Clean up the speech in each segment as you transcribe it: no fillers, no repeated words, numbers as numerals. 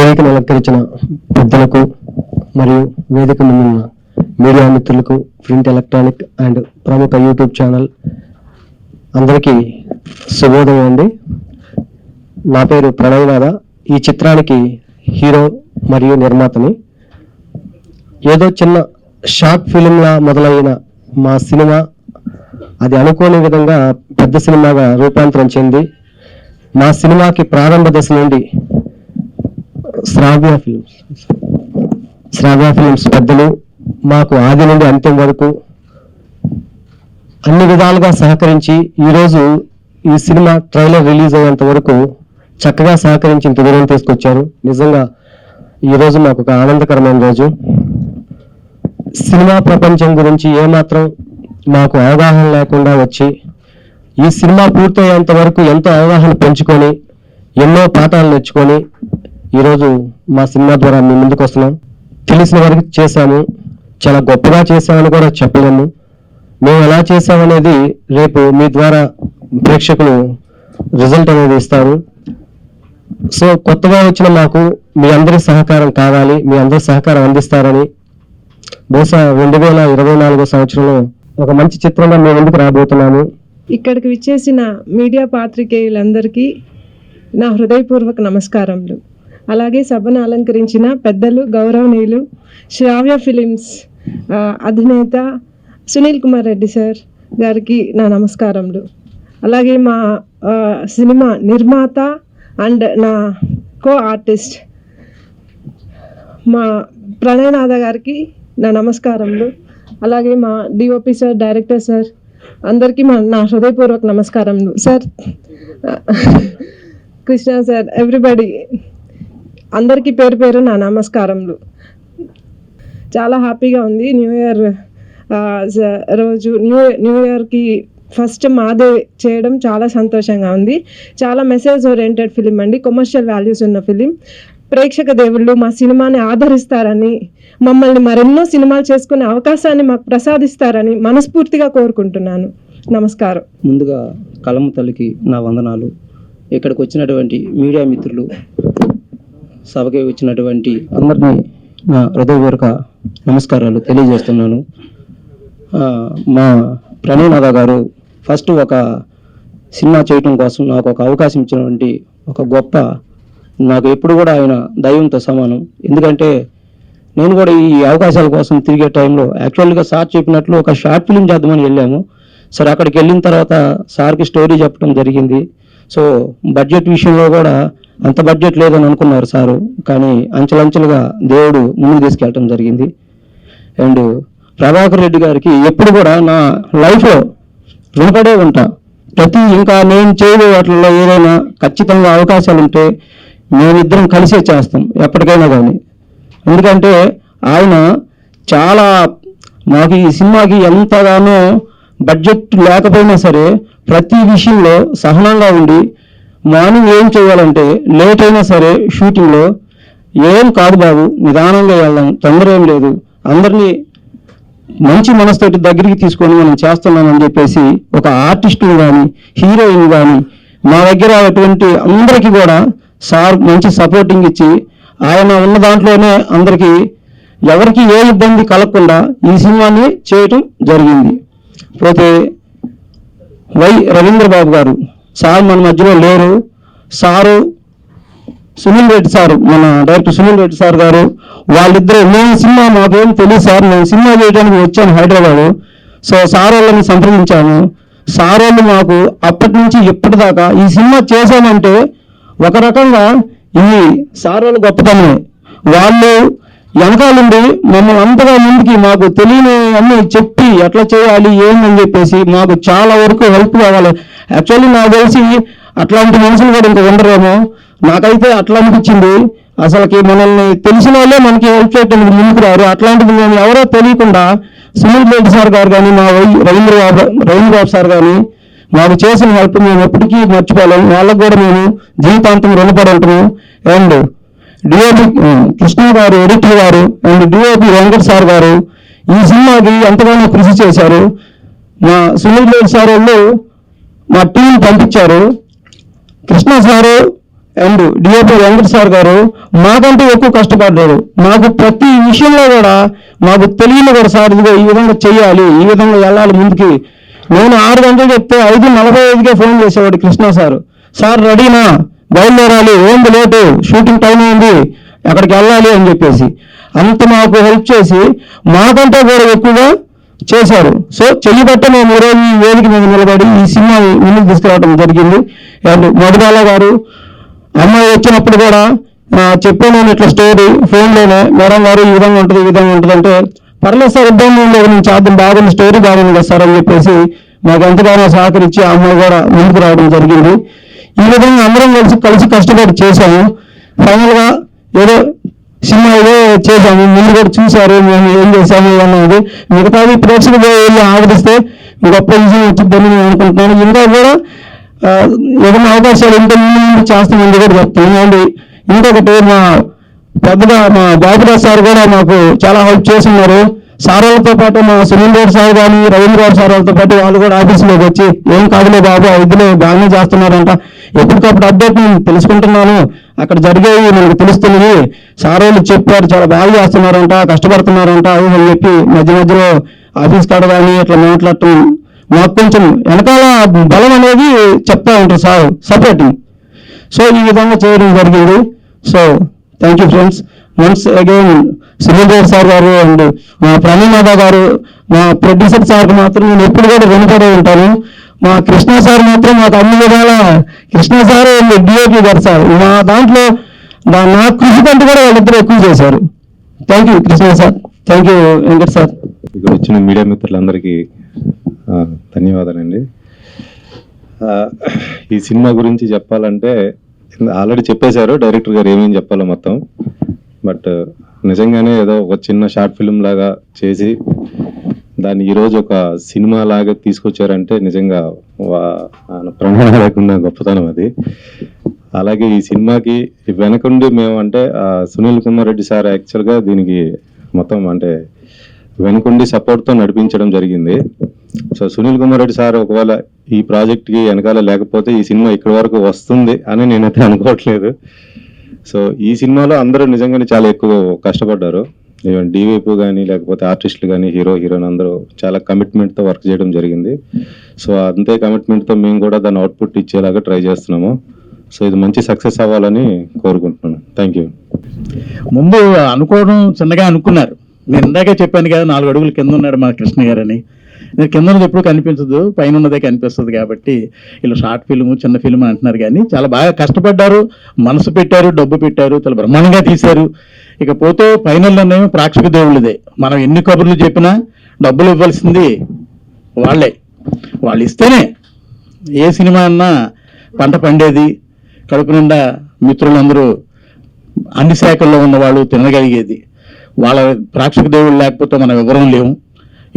వేదికను అలంకరించిన పెద్దలకు మరియు వేదిక ముందున్న మీడియా మిత్రులకు, ప్రింట్, ఎలక్ట్రానిక్ అండ్ ప్రముఖ యూట్యూబ్ ఛానల్ అందరికీ శుభోదయం అండి. నా పేరు ప్రణయనాథ. ఈ చిత్రానికి హీరో మరియు నిర్మాతని. ఏదో చిన్న షార్ట్ ఫిలింలా మొదలైన మా సినిమా అది అనుకోని విధంగా పెద్ద సినిమాగా రూపాంతరం చెంది మా సినిమాకి ప్రారంభ దశ నుండి శ్రావ్య ఫిలిమ్స్ పెద్దలు మాకు ఆది నుండి అంత్యం వరకు అన్ని విధాలుగా సహకరించి ఈరోజు ఈ సినిమా ట్రైలర్ రిలీజ్ అయ్యేంత వరకు చక్కగా సహకరించి ఇంత దూరం తీసుకొచ్చారు. నిజంగా ఈరోజు మాకు ఒక ఆనందకరమైన రోజు. సినిమా ప్రపంచం గురించి ఏమాత్రం మాకు అవగాహన లేకుండా వచ్చి ఈ సినిమా పూర్తయ్యేంత వరకు ఎంతో అవగాహన పెంచుకొని ఎన్నో పాఠాలు నేర్చుకొని ఈరోజు మా సినిమా ద్వారా మీ ముందుకు వస్తున్నాం. తెలిసిన వరకు చేశాము, చాలా గొప్పగా చేశామని కూడా చెప్పలేము. మేము ఎలా చేశామనేది రేపు మీ ద్వారా ప్రేక్షకులు రిజల్ట్ అనేది ఇస్తారు. సో కొత్తగా వచ్చిన మాకు మీ అందరి సహకారం కావాలి, మీ అందరి సహకారం అందిస్తారని బహుశా 2024 సంవత్సరంలో ఒక మంచి చిత్రంగా మేము ముందుకు రాబోతున్నాము. ఇక్కడికి విచ్చేసిన మీడియా పాత్రికేయులందరికీ నా హృదయపూర్వక నమస్కారములు. అలాగే సభను అలంకరించిన పెద్దలు, గౌరవనీయులు, శ్రావ్య ఫిలిమ్స్ అధినేత సునీల్ కుమార్ రెడ్డి సార్ గారికి నా నమస్కారములు. అలాగే మా సినిమా నిర్మాత అండ్ నా కో ఆర్టిస్ట్ మా ప్రణయనాథ గారికి నా నమస్కారములు. అలాగే మా డిఓపి సార్, డైరెక్టర్ సార్ అందరికీ నా హృదయపూర్వక నమస్కారములు. సార్, కృష్ణ సార్, ఎవ్రీబడి అందరికీ పేరు పేరు నా నమస్కారములు. చాలా హ్యాపీగా ఉంది. న్యూ ఇయర్ రోజు న్యూ ఇయర్కి ఫస్ట్ మాదే చేయడం చాలా సంతోషంగా ఉంది. చాలా మెసేజ్ ఓరియంటెడ్ ఫిలిం అండి, కమర్షియల్ వాల్యూస్ ఉన్న ఫిలిం. ప్రేక్షక దేవుళ్ళు మా సినిమాని ఆదరిస్తారని, మమ్మల్ని మరెన్నో సినిమాలు చేసుకునే అవకాశాన్ని మాకు ప్రసాదిస్తారని మనస్ఫూర్తిగా కోరుకుంటున్నాను. నమస్కారం. ముందుగా కలమ్మ తల్లికి నా వందనాలు. ఇక్కడికి వచ్చినటువంటి మీడియా మిత్రులు, సభకి వచ్చినటువంటి అందరినీ నా హృదయపూర్వక నమస్కారాలు తెలియజేస్తున్నాను. మా ప్రణయనాథ గారు ఫస్ట్ ఒక సినిమా చేయటం కోసం నాకు ఒక అవకాశం ఇచ్చినటువంటి ఒక గొప్ప, నాకు ఎప్పుడు కూడా ఆయన దైవంతో సమానం. ఎందుకంటే నేను కూడా ఈ అవకాశాల కోసం తిరిగే టైంలో యాక్చువల్గా సార్ చెప్పినట్లు ఒక షార్ట్ ఫిలిం చేద్దామని వెళ్ళాము. సరే, అక్కడికి వెళ్ళిన తర్వాత సార్కి స్టోరీ చెప్పడం జరిగింది. సో బడ్జెట్ విషయంలో కూడా అంత బడ్జెట్ లేదని అనుకున్నారు సారు, కానీ అంచెలంచెలుగా దేవుడు ముందుకు తీసుకెళ్ళటం జరిగింది. అండ్ ప్రభాకర్ రెడ్డి గారికి ఎప్పుడు కూడా నా లైఫ్లో రుణపడే ఉంటా. ఇంకా నేను చేయబోయే వాటిల్లో ఏదైనా ఖచ్చితంగా అవకాశాలు ఉంటే మేమిద్దరం కలిసే చేస్తాం ఎప్పటికైనా కానీ. ఎందుకంటే ఆయన చాలా మాకు ఈ సినిమాకి ఎంతగానో బడ్జెట్ లేకపోయినా సరే ప్రతి విషయంలో సహనంగా ఉండి, మార్నింగ్ ఏం చేయాలంటే లేట్ అయినా సరే షూటింగ్లో ఏం కాదు బాబు, నిదానంగా వెళ్దాం, తొందర ఏం లేదు, అందరినీ మంచి మనసుతోటి దగ్గరికి తీసుకొని మనం చేస్తున్నామని చెప్పేసి ఒక ఆర్టిస్టుని కానీ హీరోయిన్ కానీ మా దగ్గర అటువంటి అందరికీ కూడా సార్ మంచి సపోర్టింగ్ ఇచ్చి ఆయన ఉన్న దాంట్లోనే అందరికీ ఎవరికి ఏ ఇబ్బంది కలగకుండా ఈ సినిమాని చేయటం జరిగింది. పోతే వై రవీంద్ర బాబు గారు సార్ మన మధ్యలో లేరు. సారు సునీల్ రెడ్డి సారు, మన డైరెక్టర్ సునీల్ రెడ్డి సార్ గారు, వాళ్ళిద్దరూ నేను సినిమా మాకేం తెలియదు సార్, నేను సినిమా చేయడానికి వచ్చాను హైదరాబాదు. సో సార్ వాళ్ళని సంప్రదించాను. సార్ వాళ్ళు మాకు అప్పటి నుంచి ఇప్పటిదాకా ఈ సినిమా చేశామంటే ఒక రకంగా ఈ సార్ వాళ్ళు గొప్పతనమే. వాళ్ళు వెనకాలండి మమ్మల్ని అంతగా ముందుకి మాకు తెలియని అన్నీ చెప్పి ఎట్లా చేయాలి ఏందని చెప్పేసి మాకు చాలా వరకు హెల్ప్ కావాలి. యాక్చువల్లీ నాకు తెలిసి అట్లాంటి మనుషులు కూడా ఇంకా ఉండరేమో, నాకైతే అట్లా అనిపించింది. అసలుకి మనల్ని తెలిసిన వాళ్ళే మనకి హెల్ప్ చేయడానికి ముందుకు రారు. అట్లాంటిది మేము ఎవరో తెలియకుండా సునీల్ రెడ్డి సార్ గారు కానీ, మా రవీంద్ర బాబు సార్ కానీ మాకు చేసిన హెల్ప్ మేము ఎప్పటికీ మర్చిపోలేము. వాళ్ళకు కూడా మేము జీవితాంతం రుణపడి ఉంటాము. అండ్ డిఓపి కృష్ణ గారు, ఎడిటర్ గారు, అండ్ డిఓపి వెంకట్ సార్ గారు ఈ సినిమాకి ఎంతగానో కృషి చేశారు. మా సునీల్ రెడ్డి సార్ వాళ్ళు మా టీం పంపించారు. Krishna sir and DOP Venkata sir గారు మాకంటే ఎక్కువ కష్టపడ్డారు. మాకు ప్రతి విషయంలో కూడా మాకు తెలియని కూడా సార్ ఇదిగో ఈ విధంగా చెయ్యాలి, ఈ విధంగా వెళ్ళాలి ముందుకి. నేను 6 గంటలు చెప్తే 5:45కే ఫోన్ చేసేవాడు కృష్ణ సార్. సార్ రెడీనా, బయలుదేరాలి, ఏంది లేటు, షూటింగ్ టైం అయింది, అక్కడికి వెళ్ళాలి అని చెప్పేసి అంత మాకు హెల్ప్ చేసి మాకంటే కూడా ఎక్కువగా చేశారు. సో చెయ్యబట్టే మేము ఈరోజు ఈ వేదిక మీద నిలబడి ఈ సినిమా ముందుకు తీసుకురావడం జరిగింది. అండ్ మధుబాల గారు అమ్మాయి వచ్చినప్పుడు కూడా చెప్పాను ఇట్లా స్టోరీ ఫోన్లోనే, మేడం గారు ఈ విధంగా ఉంటుంది, ఈ విధంగా ఉంటుంది అంటే, పర్లేదు సార్ ఇబ్బంది ఉండదు, నేను చేద్దాం, బాగుంది స్టోరీ బాగుంది కదా సార్ అని చెప్పేసి మాకు ఎంతగానో సహకరించి ఆ అమ్మాయి కూడా ముందుకు రావడం జరిగింది. ఈ విధంగా అందరం కలిసి కష్టపడి చేశాము. ఫైనల్గా ఏదో సినిమా ఏదో చేశాము, ముందు కూడా చూశారు మేము ఏం చేశాము అన్నది. మిగతాది ప్రేక్షకులు వెళ్ళి ఆదరిస్తే గొప్ప విజయం వచ్చిందని నేను అనుకుంటున్నాను. ఇంకా కూడా ఏదైనా అవకాశాలు ఇంకా ముందు చేస్తామని కూడా చెప్తాను. ఇంకొకటి పెద్దగా మా బాబురాజ్ సార్ కూడా మాకు చాలా హెల్ప్ చేస్తున్నారు. సార్లతో పాటు మా సునీల్ గౌడ్ సార్ కానీ రవీంద్ర గౌడ్ సార్ వాళ్ళతో పాటు వాళ్ళు కూడా ఆఫీసులోకి వచ్చి ఏం కాదులే బాబు ఇదిలో బాగానే చేస్తున్నారంట, ఎప్పటికప్పుడు అప్డేట్ నేను తెలుసుకుంటున్నాను, అక్కడ జరిగేవి మనకు తెలుస్తుంది, సార్ వాళ్ళు చెప్పారు చాలా బాగా చేస్తున్నారంట, కష్టపడుతున్నారంట అని చెప్పి మధ్య మధ్యలో ఆఫీస్ కాడ కానీ ఇట్లా మాట్లాడటం మాకు కొంచెం వెనకాల బలం అనేది చెప్తా ఉంటారు సార్ సపోర్టింగ్. సో ఈ విధంగా చేయడం జరిగింది. So thank you friends. Once again Sunil Goud sir గారు అండ్ మా ప్రమీనాథ గారు, మా ప్రొడ్యూసర్ సార్కి మాత్రం నేను ఎప్పుడు కూడా వెనుకడే ఉంటాను. మా కృష్ణ సార్ మాత్రం మాకు అన్ని విధాల, కృష్ణ సార్ డిఓపి గారు సార్ మా దాంట్లో నా కృషి కంటే కూడా వాళ్ళిద్దరూ ఎక్కువ చేశారు. Thank you Krishna sir, thank you Venkat sir. ఇక్కడ వచ్చిన మీడియా మిత్రులందరికీ ధన్యవాదాలండి. ఈ సినిమా గురించి చెప్పాలంటే ఆల్రెడీ చెప్పేశారు డైరెక్టర్ గారు ఏమేమి చెప్పాలో మొత్తం. బట్ నిజంగానే ఏదో ఒక చిన్న షార్ట్ ఫిల్మ్ లాగా చేసి దాన్ని ఈరోజు ఒక సినిమా లాగా తీసుకొచ్చారంటే నిజంగా ప్రమాణం లేకుండా గొప్పతనం అది. అలాగే ఈ సినిమాకి వెనకుండి మేము అంటే సునీల్ కుమార్ రెడ్డి సార్ యాక్చువల్గా దీనికి మొత్తం అంటే వెనుకుండి సపోర్ట్తో నడిపించడం జరిగింది. సో సునీల్ కుమార్ రెడ్డి సార్ ఒకవేళ ఈ ప్రాజెక్ట్కి వెనకాల లేకపోతే ఈ సినిమా ఇక్కడి వరకు వస్తుంది అని నేనైతే అనుకోవట్లేదు. సో ఈ సినిమాలో అందరూ నిజంగానే చాలా ఎక్కువ కష్టపడ్డారు. ఈవెన్ డివైపు కానీ లేకపోతే ఆర్టిస్టులు కానీ హీరోయిన్ అందరూ చాలా కమిట్మెంట్తో వర్క్ చేయడం జరిగింది. సో అంతే కమిట్మెంట్తో మేము కూడా దాన్ని అవుట్పుట్ ఇచ్చేలాగా ట్రై చేస్తున్నాము. సో ఇది మంచి సక్సెస్ అవ్వాలని కోరుకుంటున్నాను. Thank you. ముందు అనుకోవడం చిన్నగా అనుకున్నారు. నేను ఇందాకే చెప్పాను కదా 4 అడుగులు కింద ఉన్నాడు మా కృష్ణ గారని. నేను కింద ఉన్నది ఎప్పుడు కనిపించదు, పైన ఉన్నదే కనిపిస్తుంది. కాబట్టి వీళ్ళు షార్ట్ ఫిల్మ్ చిన్న ఫిల్మ్ అంటున్నారు కానీ చాలా బాగా కష్టపడ్డారు, మనసు పెట్టారు, డబ్బు పెట్టారు, చాలా బ్రహ్మాండంగా తీశారు. ఇకపోతే ఫైనల్లోనేమో ప్రేక్షక దేవుళ్ళదే. మనం ఎన్ని కబుర్లు చెప్పినా డబ్బులు ఇవ్వాల్సింది వాళ్ళే. వాళ్ళు ఇస్తేనే ఏ సినిమా అన్నా పంట పండేది, కడుపు నిండా మిత్రులందరూ అన్ని శాఖల్లో ఉన్నవాళ్ళు తినగలిగేది. వాళ్ళ ప్రేక్షక దేవుళ్ళు లేకపోతే మనం వివరం లేవు.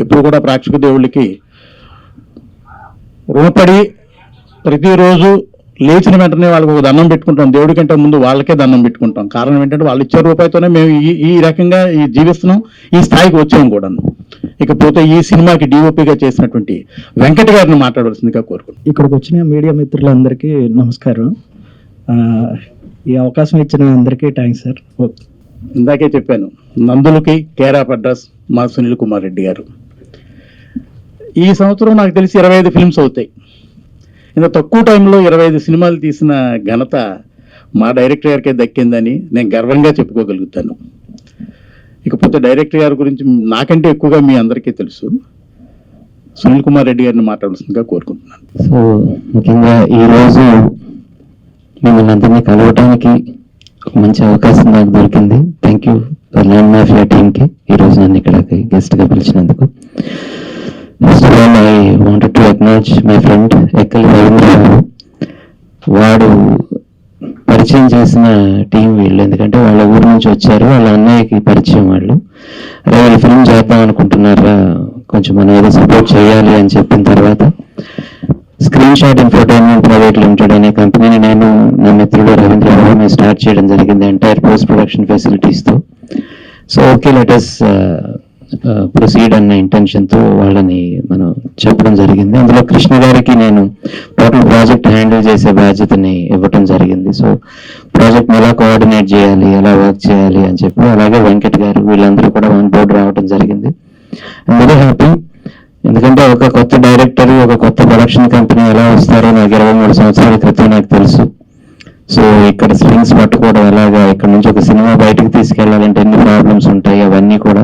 ఎప్పుడు కూడా ప్రేక్షక దేవుళ్ళకి రుణపడి ప్రతిరోజు లేచిన వెంటనే వాళ్ళకి ఒక దండం పెట్టుకుంటాం. దేవుడి కంటే ముందు వాళ్ళకే దండం పెట్టుకుంటాం. కారణం ఏంటంటే వాళ్ళు ఇచ్చే రూపాయితోనే మేము ఈ రకంగా జీవిస్తున్నాం, ఈ స్థాయికి వచ్చాము కూడా. ఇకపోతే ఈ సినిమాకి డిఓపిగా చేసినటువంటి వెంకట గారిని మాట్లాడవలసిందిగా కోరుకుంటున్నాం. ఇక్కడికి వచ్చిన మీడియా మిత్రులందరికీ నమస్కారం. ఈ అవకాశం ఇచ్చిన అందరికీ థ్యాంక్స్ సార్. ఇందాకే చెప్పాను, నందులకి కేర్ ఆఫ్ అడ్రస్ మా సునీల్ కుమార్ రెడ్డి గారు. ఈ సంవత్సరం నాకు తెలిసి 25 ఫిల్మ్స్ అవుతాయి. ఇంత తక్కువ టైంలో 25 సినిమాలు తీసిన ఘనత మా డైరెక్టర్ గారికే దక్కిందని నేను గర్వంగా చెప్పుకోగలుగుతాను. ఇకపోతే డైరెక్టర్ గారి గురించి నాకంటే ఎక్కువగా మీ అందరికీ తెలుసు. సునీల్ కుమార్ రెడ్డి గారిని మాట్లాడాల్సిందిగా కోరుకుంటున్నాను. సో ముఖ్యంగా ఈరోజు మిమ్మల్ని అందరినీ కలవటానికి ఒక మంచి అవకాశం నాకు దొరికింది. థ్యాంక్ యూ ల్యాండ్ మాఫియా టీమ్కి ఈరోజు నన్ను ఇక్కడికి గెస్ట్గా పిలిచినందుకు. First of all I wanted to acknowledge my friend Ekkali Ravindra garu. వాడు పరిచయం చేసిన టీం వీళ్ళు. ఎందుకంటే వాళ్ళ ఊరు నుంచి వచ్చారు, వాళ్ళ అన్నయ్యకి పరిచయం వాళ్ళు. వీళ్ళు ఫిల్మ్ చేద్దాం అనుకుంటున్నారా, కొంచెం మనం ఏదో సపోర్ట్ చేయాలి అని చెప్పిన తర్వాత screen shot infotainment private limited అనే కంపెనీని నేను నా మిత్రుడు రవీంద్ర గారు స్టార్ట్ చేయడం జరిగింది, ఎంటైర్ పోస్ట్ ప్రొడక్షన్ ఫెసిలిటీస్తో. So okay let us proceed అన్న ఇంటెన్షన్తో వాళ్ళని మనం చెప్పడం జరిగింది. అందులో కృష్ణ గారికి నేను టోటల్ ప్రాజెక్ట్ హ్యాండిల్ చేసే బాధ్యతని ఇవ్వటం జరిగింది. సో ప్రాజెక్ట్ని ఎలా కోఆర్డినేట్ చేయాలి, ఎలా వర్క్ చేయాలి అని చెప్పి, అలాగే వెంకట్ గారు వీళ్ళందరూ కూడా ఆన్ బోర్డు రావడం జరిగింది. I'm very happy. ఎందుకంటే ఒక కొత్త డైరెక్టర్, ఒక కొత్త ప్రొడక్షన్ కంపెనీ ఎలా వస్తారో నాకు 23 సంవత్సరాల క్రితం నాకు తెలుసు. సో ఇక్కడ స్ట్రింగ్స్ పట్టుకోవడం ఎలాగా, ఇక్కడ నుంచి ఒక సినిమా బయటకు తీసుకెళ్లాలంటే ఎన్ని ప్రాబ్లమ్స్ ఉంటాయి, అవన్నీ కూడా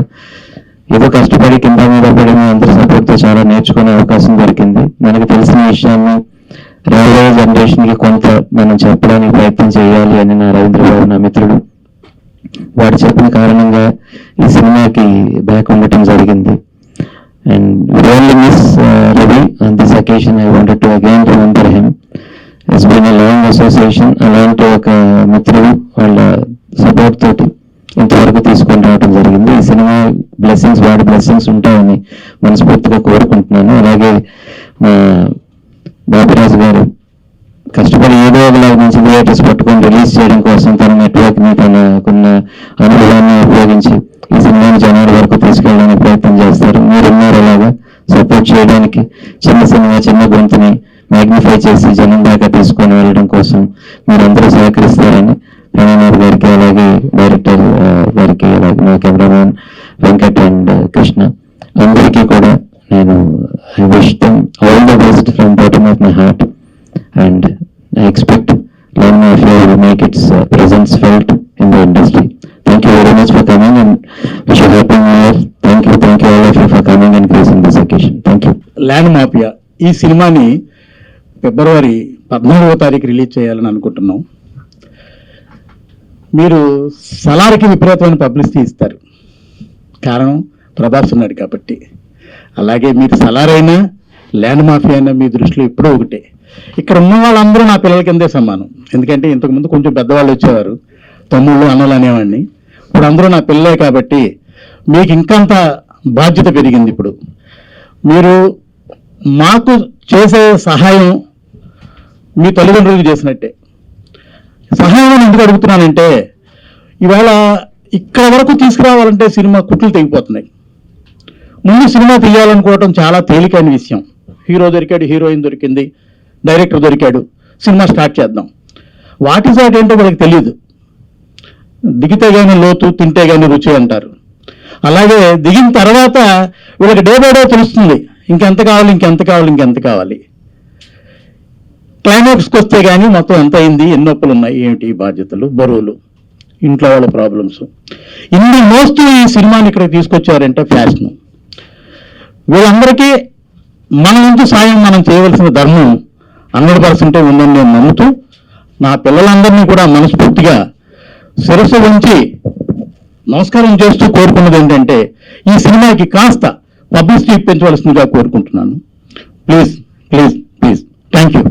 ఏదో కష్టపడి కింద మీద పడి మీ అందరి సపోర్ట్తో చాలా నేర్చుకునే అవకాశం దొరికింది. మనకు తెలిసిన విషయాన్ని రాబోయే జనరేషన్కి కొంత మనం చెప్పడానికి ప్రయత్నం చేయాలి అని నా రవీంద్రబాబు నా మిత్రుడు వాడు చెప్పిన కారణంగా ఈ సినిమాకి బ్యాక్ ఉండటం జరిగింది. And we only miss Ravi on this occasion. I wanted to again remember him. It's been a long association. అలాంటి ఒక మిత్రుడు వాళ్ళ సపోర్ట్ తోటి ఇంతవరకు తీసుకొని రావడం జరిగింది. ఈ సినిమా బ్లెస్సింగ్స్, వాడి బ్లెస్సింగ్స్ ఉంటాయని మనస్ఫూర్తిగా కోరుకుంటున్నాను. అలాగే మా బాబురాజు గారు కష్టపడి ఏదో ఒకలాగా నుంచి థియేటర్స్ పట్టుకొని రిలీజ్ చేయడం కోసం తన నెట్వర్క్ని, తనకున్న అనుభవాన్ని ఉపయోగించి ఈ సినిమాని జనాల వరకు తీసుకెళ్ళడానికి ప్రయత్నం చేస్తారు. మీరున్నారు అలాగా సపోర్ట్ చేయడానికి, చిన్న సినిమా చిన్న గొంతుని మ్యాగ్నిఫై చేసి జనం దాకా తీసుకొని వెళ్ళడం కోసం మీరందరూ సహకరిస్తారని ప్రణయనాథ్ గారికి, అలాగే డైరెక్టర్ గారికి, అలాగే మా కెమెరామ్యాన్ వెంకట్ అండ్ కృష్ణ అందరికీ కూడా నేను I wish them all the best from bottom of my heart. And I expect Lion Mafia will make its presence felt in the industry. Thank you very much for coming and wish you happy new year. Thank you all of you for coming and gracing this occasion. Thank you. Land mafia ఈ సినిమాని ఫిబ్రవరి 14వ తారీఖు release చేయాలని అనుకుంటున్నాం. మీరు సలార్కి విపరీతమైన publicity ఇస్తారు, కారణం ప్రభాస్ ఉన్నాడు కాబట్టి. అలాగే మీరు సలార్ అయినా ల్యాండ్ మాఫియా అయినా మీ దృష్టిలో ఎప్పుడూ ఒకటే. ఇక్కడ ఉన్న వాళ్ళందరూ నా పిల్లల కిందే సమానం. ఎందుకంటే ఇంతకుముందు కొంచెం పెద్దవాళ్ళు వచ్చేవారు, తమ్ముళ్ళు అన్నలు అనేవాడిని. ఇప్పుడు అందరూ నా పిల్లలే కాబట్టి మీకు ఇంకంత బాధ్యత పెరిగింది. ఇప్పుడు మీరు మాకు చేసే సహాయం మీ తల్లిదండ్రులకు చేసినట్టే. సహాయం అని ఎందుకు అడుగుతున్నానంటే, ఇవాళ ఇక్కడ వరకు తీసుకురావాలంటే సినిమా కుట్లు తెగిపోతున్నాయి. ముందు సినిమా తీయాలనుకోవటం చాలా తేలికైన విషయం. హీరో దొరికాడు, హీరోయిన్ దొరికింది, డైరెక్టర్ దొరికాడు, సినిమా స్టార్ట్ చేద్దాం. వాట్ ఈజ్ వాట్ ఏంటో వాళ్ళకి తెలియదు. దిగితే కానీ లోతు, తింటే కానీ రుచి అంటారు. అలాగే దిగిన తర్వాత వీళ్ళకి డే బై డే తెలుస్తుంది ఇంకెంత కావాలి, ఇంకెంత కావాలి, ఇంకెంత కావాలి. క్లైమాక్స్కి వస్తే కానీ మొత్తం ఎంత అయింది, ఎన్ని నొప్పులు ఉన్నాయి, ఏమిటి బాధ్యతలు, బరువులు, ఇంట్లో వాళ్ళ ప్రాబ్లమ్స్, ఇన్ని మోస్తూ ఈ సినిమాని ఇక్కడ తీసుకొచ్చారంటే ఫ్యాషన్. వీళ్ళందరికీ మన వంతు సాయం మనం చేయవలసిన ధర్మం 100% ఉందని నేను నమ్ముతూ, నా పిల్లలందరినీ కూడా మనస్ఫూర్తిగా శిరస్సు ఉంచి నమస్కారం చేస్తూ కోరుకున్నది ఏంటంటే, ఈ సినిమాకి కాస్త పబ్లిసిటీ ఇప్పించవలసిందిగా కోరుకుంటున్నాను. Please please please. Thank you.